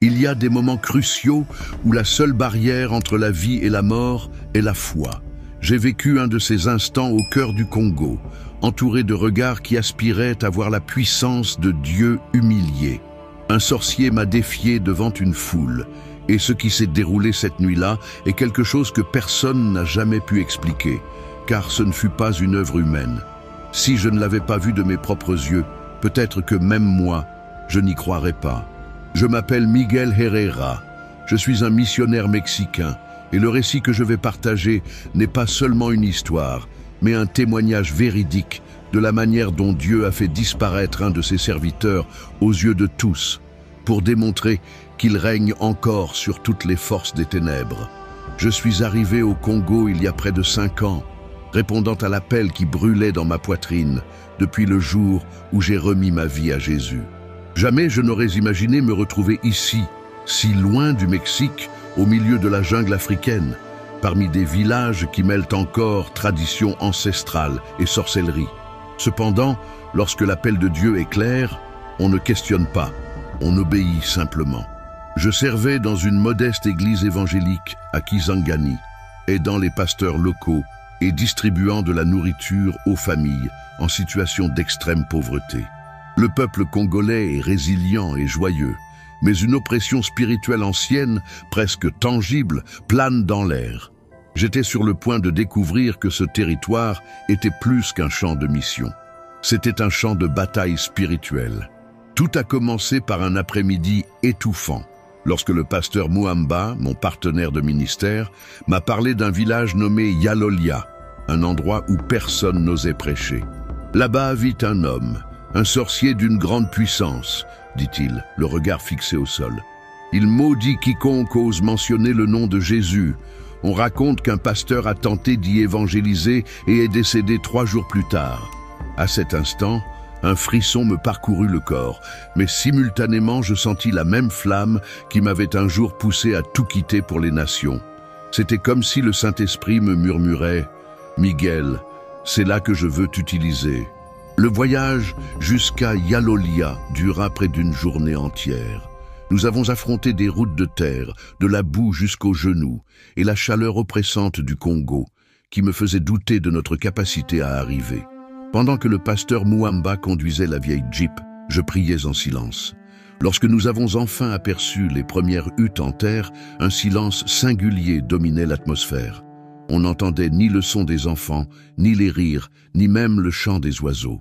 Il y a des moments cruciaux où la seule barrière entre la vie et la mort est la foi. J'ai vécu un de ces instants au cœur du Congo, entouré de regards qui aspiraient à voir la puissance de Dieu humilié. Un sorcier m'a défié devant une foule, et ce qui s'est déroulé cette nuit-là est quelque chose que personne n'a jamais pu expliquer, car ce ne fut pas une œuvre humaine. Si je ne l'avais pas vu de mes propres yeux, peut-être que même moi, je n'y croirais pas. Je m'appelle Miguel Herrera, je suis un missionnaire mexicain, et le récit que je vais partager n'est pas seulement une histoire, mais un témoignage véridique de la manière dont Dieu a fait disparaître un de ses serviteurs aux yeux de tous, pour démontrer qu'il règne encore sur toutes les forces des ténèbres. Je suis arrivé au Congo il y a près de 5 ans, répondant à l'appel qui brûlait dans ma poitrine depuis le jour où j'ai remis ma vie à Jésus. Jamais je n'aurais imaginé me retrouver ici, si loin du Mexique, au milieu de la jungle africaine, parmi des villages qui mêlent encore tradition ancestrale et sorcellerie. Cependant, lorsque l'appel de Dieu est clair, on ne questionne pas, on obéit simplement. Je servais dans une modeste église évangélique à Kisangani, aidant les pasteurs locaux et distribuant de la nourriture aux familles en situation d'extrême pauvreté. Le peuple congolais est résilient et joyeux, mais une oppression spirituelle ancienne, presque tangible, plane dans l'air. J'étais sur le point de découvrir que ce territoire était plus qu'un champ de mission. C'était un champ de bataille spirituelle. Tout a commencé par un après-midi étouffant, lorsque le pasteur Mouamba, mon partenaire de ministère, m'a parlé d'un village nommé Yalolia, un endroit où personne n'osait prêcher. Là-bas vit un homme, un sorcier d'une grande puissance, dit-il, le regard fixé au sol. Il maudit quiconque ose mentionner le nom de Jésus. On raconte qu'un pasteur a tenté d'y évangéliser et est décédé 3 jours plus tard. À cet instant, un frisson me parcourut le corps, mais simultanément je sentis la même flamme qui m'avait un jour poussé à tout quitter pour les nations. C'était comme si le Saint-Esprit me murmurait « Miguel, c'est là que je veux t'utiliser ». Le voyage jusqu'à Yalolia dura près d'une journée entière. Nous avons affronté des routes de terre, de la boue jusqu'aux genoux, et la chaleur oppressante du Congo, qui me faisait douter de notre capacité à arriver. Pendant que le pasteur Mouamba conduisait la vieille Jeep, je priais en silence. Lorsque nous avons enfin aperçu les premières huttes en terre, un silence singulier dominait l'atmosphère. On n'entendait ni le son des enfants, ni les rires, ni même le chant des oiseaux.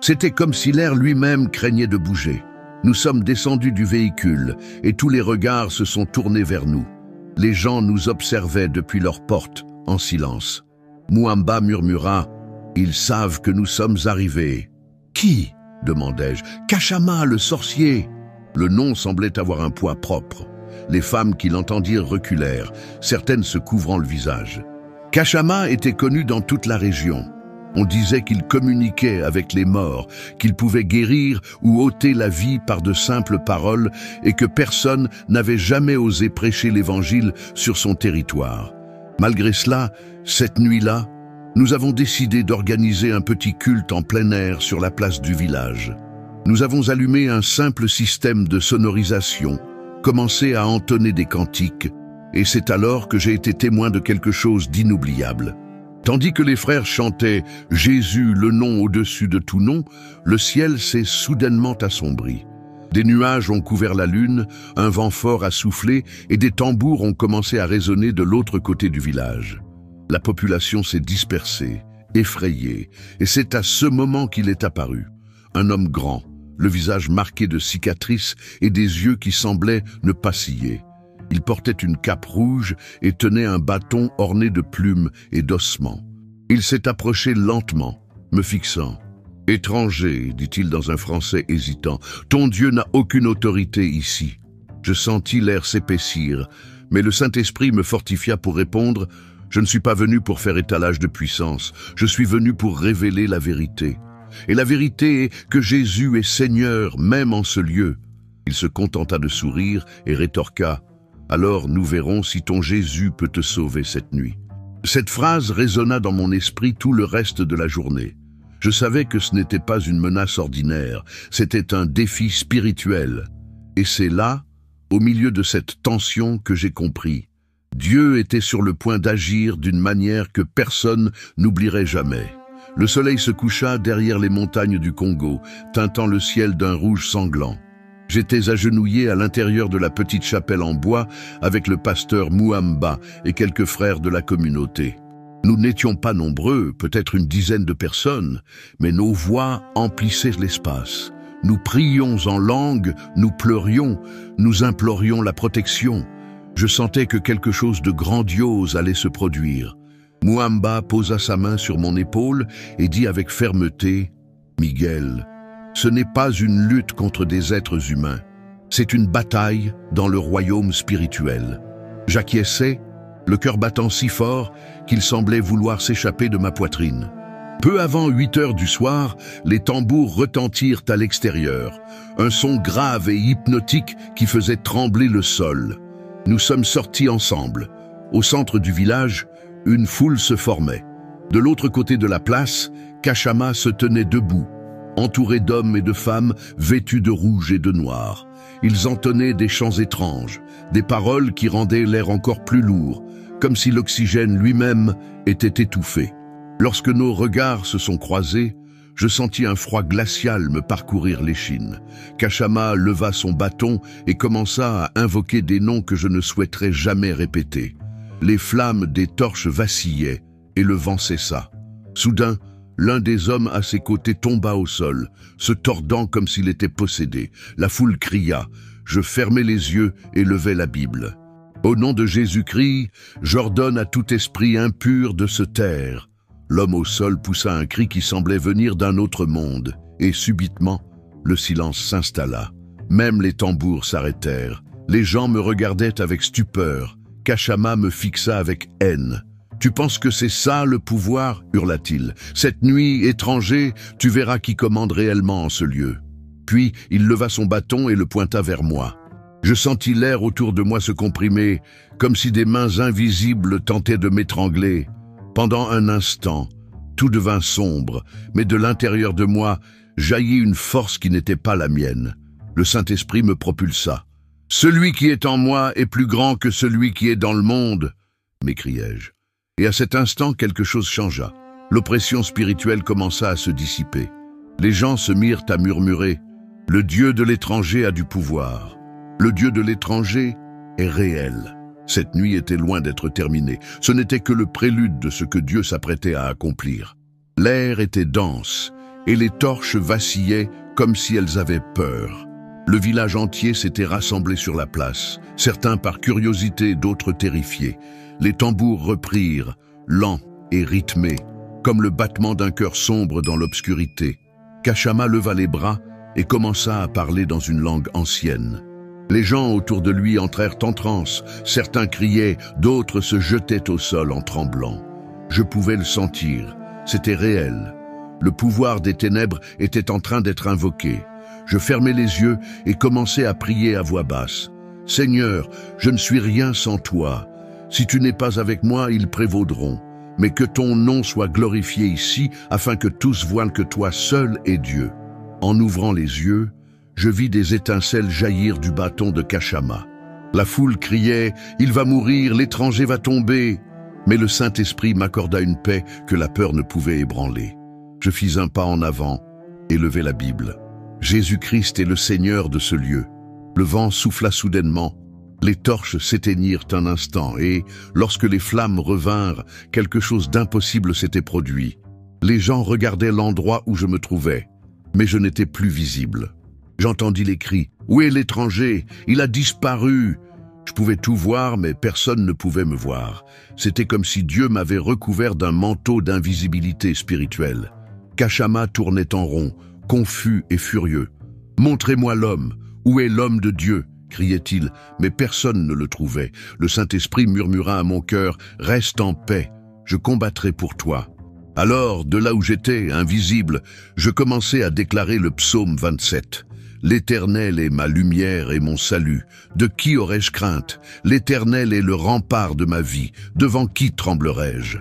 C'était comme si l'air lui-même craignait de bouger. Nous sommes descendus du véhicule et tous les regards se sont tournés vers nous. Les gens nous observaient depuis leurs portes, en silence. Mouamba murmura « Ils savent que nous sommes arrivés. »« Qui ?» demandai-je. « Kachama, le sorcier !» Le nom semblait avoir un poids propre. Les femmes qui l'entendirent reculèrent, certaines se couvrant le visage. Kachama était connu dans toute la région. On disait qu'il communiquait avec les morts, qu'il pouvait guérir ou ôter la vie par de simples paroles et que personne n'avait jamais osé prêcher l'évangile sur son territoire. Malgré cela, cette nuit-là, nous avons décidé d'organiser un petit culte en plein air sur la place du village. Nous avons allumé un simple système de sonorisation, commencé à entonner des cantiques, et c'est alors que j'ai été témoin de quelque chose d'inoubliable. Tandis que les frères chantaient « Jésus, le nom au-dessus de tout nom », le ciel s'est soudainement assombri. Des nuages ont couvert la lune, un vent fort a soufflé et des tambours ont commencé à résonner de l'autre côté du village. La population s'est dispersée, effrayée, et c'est à ce moment qu'il est apparu. Un homme grand, le visage marqué de cicatrices et des yeux qui semblaient ne pas scier. Il portait une cape rouge et tenait un bâton orné de plumes et d'ossements. Il s'est approché lentement, me fixant. « Étranger, dit-il dans un français hésitant, ton Dieu n'a aucune autorité ici. » Je sentis l'air s'épaissir, mais le Saint-Esprit me fortifia pour répondre « Je ne suis pas venu pour faire étalage de puissance, je suis venu pour révéler la vérité. Et la vérité est que Jésus est Seigneur même en ce lieu. » Il se contenta de sourire et rétorqua « Alors nous verrons si ton Jésus peut te sauver cette nuit. » Cette phrase résonna dans mon esprit tout le reste de la journée. Je savais que ce n'était pas une menace ordinaire, c'était un défi spirituel. Et c'est là, au milieu de cette tension que j'ai compris. Dieu était sur le point d'agir d'une manière que personne n'oublierait jamais. Le soleil se coucha derrière les montagnes du Congo, teintant le ciel d'un rouge sanglant. J'étais agenouillé à l'intérieur de la petite chapelle en bois avec le pasteur Mouamba et quelques frères de la communauté. Nous n'étions pas nombreux, peut-être une dizaine de personnes, mais nos voix emplissaient l'espace. Nous prions en langue, nous pleurions, nous implorions la protection. Je sentais que quelque chose de grandiose allait se produire. Mouamba posa sa main sur mon épaule et dit avec fermeté, « Miguel, ce n'est pas une lutte contre des êtres humains, c'est une bataille dans le royaume spirituel. » J'acquiesçais, le cœur battant si fort qu'il semblait vouloir s'échapper de ma poitrine. Peu avant 8 heures du soir, les tambours retentirent à l'extérieur, un son grave et hypnotique qui faisait trembler le sol. Nous sommes sortis ensemble. Au centre du village, une foule se formait. De l'autre côté de la place, Kachama se tenait debout, entouré d'hommes et de femmes vêtus de rouge et de noir. Ils entonnaient des chants étranges, des paroles qui rendaient l'air encore plus lourd, comme si l'oxygène lui-même était étouffé. Lorsque nos regards se sont croisés, je sentis un froid glacial me parcourir l'échine. Kachama leva son bâton et commença à invoquer des noms que je ne souhaiterais jamais répéter. Les flammes des torches vacillaient et le vent cessa. Soudain, l'un des hommes à ses côtés tomba au sol, se tordant comme s'il était possédé. La foule cria. Je fermai les yeux et levai la Bible. Au nom de Jésus-Christ, j'ordonne à tout esprit impur de se taire. L'homme au sol poussa un cri qui semblait venir d'un autre monde, et subitement, le silence s'installa. Même les tambours s'arrêtèrent. Les gens me regardaient avec stupeur. Kachama me fixa avec haine. « Tu penses que c'est ça le pouvoir ?» hurla-t-il. « Cette nuit, étranger, tu verras qui commande réellement en ce lieu. » Puis il leva son bâton et le pointa vers moi. Je sentis l'air autour de moi se comprimer, comme si des mains invisibles tentaient de m'étrangler. Pendant un instant, tout devint sombre, mais de l'intérieur de moi jaillit une force qui n'était pas la mienne. Le Saint-Esprit me propulsa. « Celui qui est en moi est plus grand que celui qui est dans le monde !» m'écriai-je. Et à cet instant, quelque chose changea. L'oppression spirituelle commença à se dissiper. Les gens se mirent à murmurer « Le Dieu de l'étranger a du pouvoir. Le Dieu de l'étranger est réel. » Cette nuit était loin d'être terminée. Ce n'était que le prélude de ce que Dieu s'apprêtait à accomplir. L'air était dense et les torches vacillaient comme si elles avaient peur. Le village entier s'était rassemblé sur la place, certains par curiosité, d'autres terrifiés. Les tambours reprirent, lents et rythmés, comme le battement d'un cœur sombre dans l'obscurité. Kachama leva les bras et commença à parler dans une langue ancienne. Les gens autour de lui entrèrent en transe, certains criaient, d'autres se jetaient au sol en tremblant. Je pouvais le sentir, c'était réel. Le pouvoir des ténèbres était en train d'être invoqué. Je fermai les yeux et commençai à prier à voix basse. « Seigneur, je ne suis rien sans toi. Si tu n'es pas avec moi, ils prévaudront. Mais que ton nom soit glorifié ici, afin que tous voient que toi seul es Dieu. » En ouvrant les yeux, je vis des étincelles jaillir du bâton de Kachama. La foule criait « Il va mourir, l'étranger va tomber !» Mais le Saint-Esprit m'accorda une paix que la peur ne pouvait ébranler. Je fis un pas en avant et levai la Bible. Jésus-Christ est le Seigneur de ce lieu. Le vent souffla soudainement. Les torches s'éteignirent un instant et, lorsque les flammes revinrent, quelque chose d'impossible s'était produit. Les gens regardaient l'endroit où je me trouvais, mais je n'étais plus visible. J'entendis les cris « Où est l'étranger? Il a disparu !» Je pouvais tout voir, mais personne ne pouvait me voir. C'était comme si Dieu m'avait recouvert d'un manteau d'invisibilité spirituelle. Kachama tournait en rond, confus et furieux. « Montrez-moi l'homme! Où est l'homme de Dieu ?» criait-il, mais personne ne le trouvait. Le Saint-Esprit murmura à mon cœur « Reste en paix, je combattrai pour toi. » Alors, de là où j'étais, invisible, je commençai à déclarer le psaume 27. « L'Éternel est ma lumière et mon salut. De qui aurais-je crainte? L'Éternel est le rempart de ma vie. Devant qui tremblerai-je »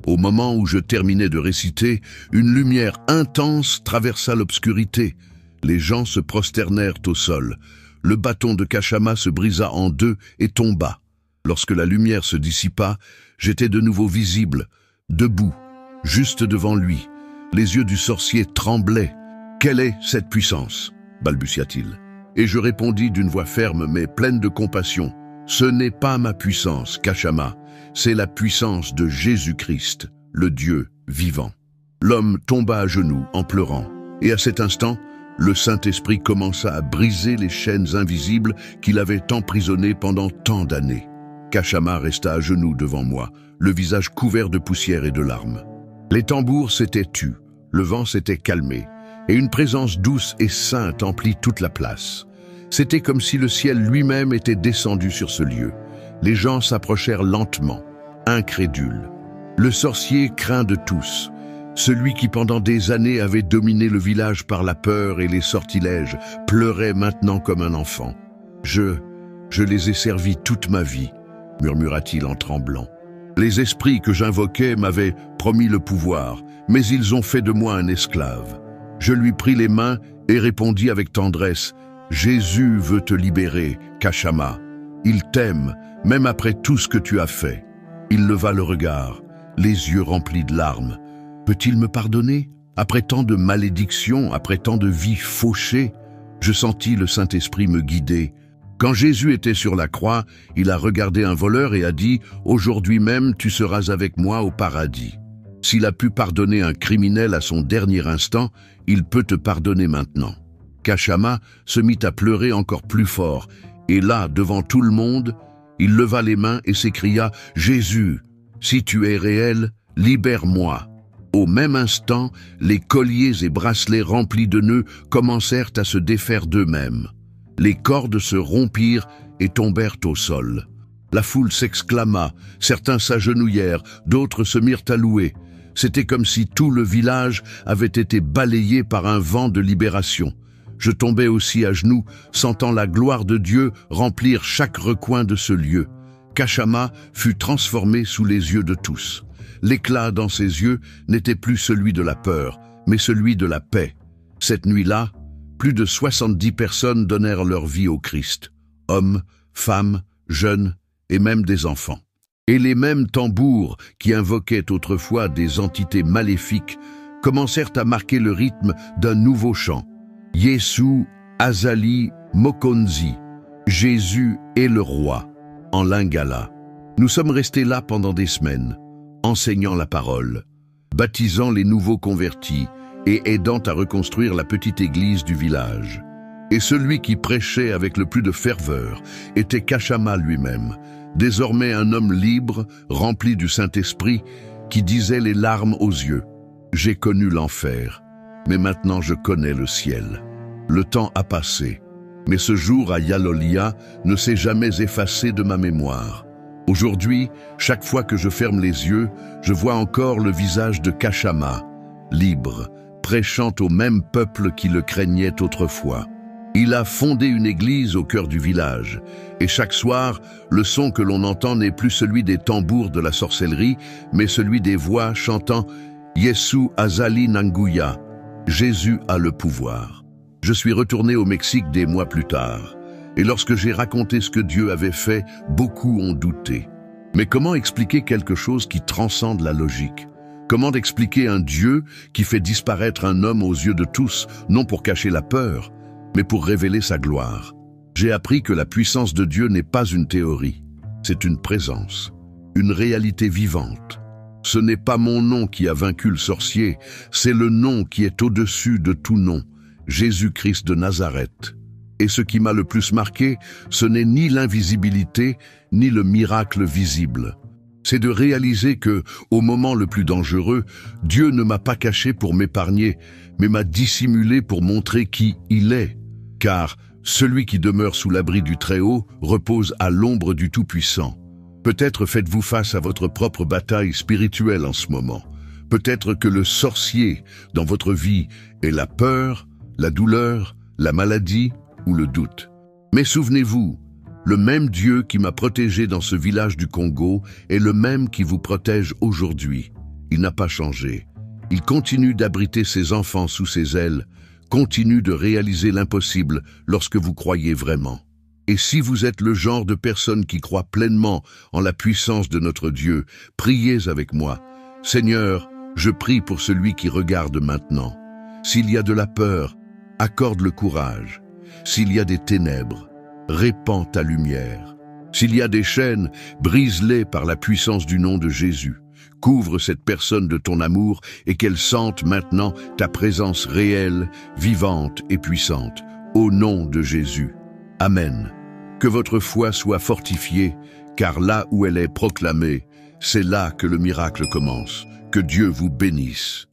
Au moment où je terminais de réciter, une lumière intense traversa l'obscurité. Les gens se prosternèrent au sol. le bâton de Kachama se brisa en deux et tomba. Lorsque la lumière se dissipa, j'étais de nouveau visible, debout, juste devant lui. Les yeux du sorcier tremblaient. « Quelle est cette puissance ?» balbutia-t-il. Et je répondis d'une voix ferme mais pleine de compassion. « Ce n'est pas ma puissance, Kachama, c'est la puissance de Jésus-Christ, le Dieu vivant. » L'homme tomba à genoux en pleurant. Et à cet instant, le Saint-Esprit commença à briser les chaînes invisibles qui l'avaient emprisonné pendant tant d'années. Kachama resta à genoux devant moi, le visage couvert de poussière et de larmes. Les tambours s'étaient tus, le vent s'était calmé, et une présence douce et sainte emplit toute la place. C'était comme si le ciel lui-même était descendu sur ce lieu. Les gens s'approchèrent lentement, incrédules. Le sorcier craint de tous, celui qui pendant des années avait dominé le village par la peur et les sortilèges, pleurait maintenant comme un enfant. Je les ai servis toute ma vie, murmura-t-il en tremblant. Les esprits que j'invoquais m'avaient promis le pouvoir, mais ils ont fait de moi un esclave. Je lui pris les mains et répondis avec tendresse, « Jésus veut te libérer, Kachama. Il t'aime, même après tout ce que tu as fait. » Il leva le regard, les yeux remplis de larmes. « Peut-il me pardonner? Après tant de malédictions, après tant de vies fauchées ?» Je sentis le Saint-Esprit me guider. Quand Jésus était sur la croix, il a regardé un voleur et a dit « Aujourd'hui même, tu seras avec moi au paradis. » S'il a pu pardonner un criminel à son dernier instant, il peut te pardonner maintenant. Kachama se mit à pleurer encore plus fort, et là, devant tout le monde, il leva les mains et s'écria « Jésus, si tu es réel, libère-moi !» Au même instant, les colliers et bracelets remplis de nœuds commencèrent à se défaire d'eux-mêmes. Les cordes se rompirent et tombèrent au sol. La foule s'exclama, certains s'agenouillèrent, d'autres se mirent à louer. C'était comme si tout le village avait été balayé par un vent de libération. Je tombais aussi à genoux, sentant la gloire de Dieu remplir chaque recoin de ce lieu. Kachama fut transformé sous les yeux de tous. L'éclat dans ses yeux n'était plus celui de la peur, mais celui de la paix. Cette nuit-là, plus de 70 personnes donnèrent leur vie au Christ. Hommes, femmes, jeunes et même des enfants. Et les mêmes tambours qui invoquaient autrefois des entités maléfiques commencèrent à marquer le rythme d'un nouveau chant. Yesu, Azali, Mokonzi, Jésus est le roi, en lingala. Nous sommes restés là pendant des semaines, enseignant la parole, baptisant les nouveaux convertis et aidant à reconstruire la petite église du village. Et celui qui prêchait avec le plus de ferveur était Kachama lui-même, désormais un homme libre, rempli du Saint-Esprit, qui disait les larmes aux yeux. J'ai connu l'enfer, mais maintenant je connais le ciel. Le temps a passé, mais ce jour à Yalolia ne s'est jamais effacé de ma mémoire. Aujourd'hui, chaque fois que je ferme les yeux, je vois encore le visage de Kachama, libre, prêchant au même peuple qui le craignait autrefois. Il a fondé une église au cœur du village, et chaque soir, le son que l'on entend n'est plus celui des tambours de la sorcellerie, mais celui des voix chantant « Yesu Azali Nanguya » « Jésus a le pouvoir ». Je suis retourné au Mexique des mois plus tard, et lorsque j'ai raconté ce que Dieu avait fait, beaucoup ont douté. Mais comment expliquer quelque chose qui transcende la logique? Comment expliquer un Dieu qui fait disparaître un homme aux yeux de tous, non pour cacher la peur, mais pour révéler sa gloire? J'ai appris que la puissance de Dieu n'est pas une théorie, c'est une présence, une réalité vivante. Ce n'est pas mon nom qui a vaincu le sorcier, c'est le nom qui est au-dessus de tout nom, Jésus-Christ de Nazareth. Et ce qui m'a le plus marqué, ce n'est ni l'invisibilité, ni le miracle visible. C'est de réaliser que, au moment le plus dangereux, Dieu ne m'a pas caché pour m'épargner, mais m'a dissimulé pour montrer qui il est. Car celui qui demeure sous l'abri du Très-Haut repose à l'ombre du Tout-Puissant. Peut-être faites-vous face à votre propre bataille spirituelle en ce moment. Peut-être que le sorcier dans votre vie est la peur, la douleur, la maladie ou le doute. Mais souvenez-vous, le même Dieu qui m'a protégé dans ce village du Congo est le même qui vous protège aujourd'hui. Il n'a pas changé. Il continue d'abriter ses enfants sous ses ailes, continue de réaliser l'impossible lorsque vous croyez vraiment. Et si vous êtes le genre de personne qui croit pleinement en la puissance de notre Dieu, priez avec moi. Seigneur, je prie pour celui qui regarde maintenant. S'il y a de la peur, accorde le courage. S'il y a des ténèbres, répands ta lumière. S'il y a des chaînes, brise-les par la puissance du nom de Jésus. Couvre cette personne de ton amour et qu'elle sente maintenant ta présence réelle, vivante et puissante. Au nom de Jésus. Amen. Que votre foi soit fortifiée, car là où elle est proclamée, c'est là que le miracle commence. Que Dieu vous bénisse.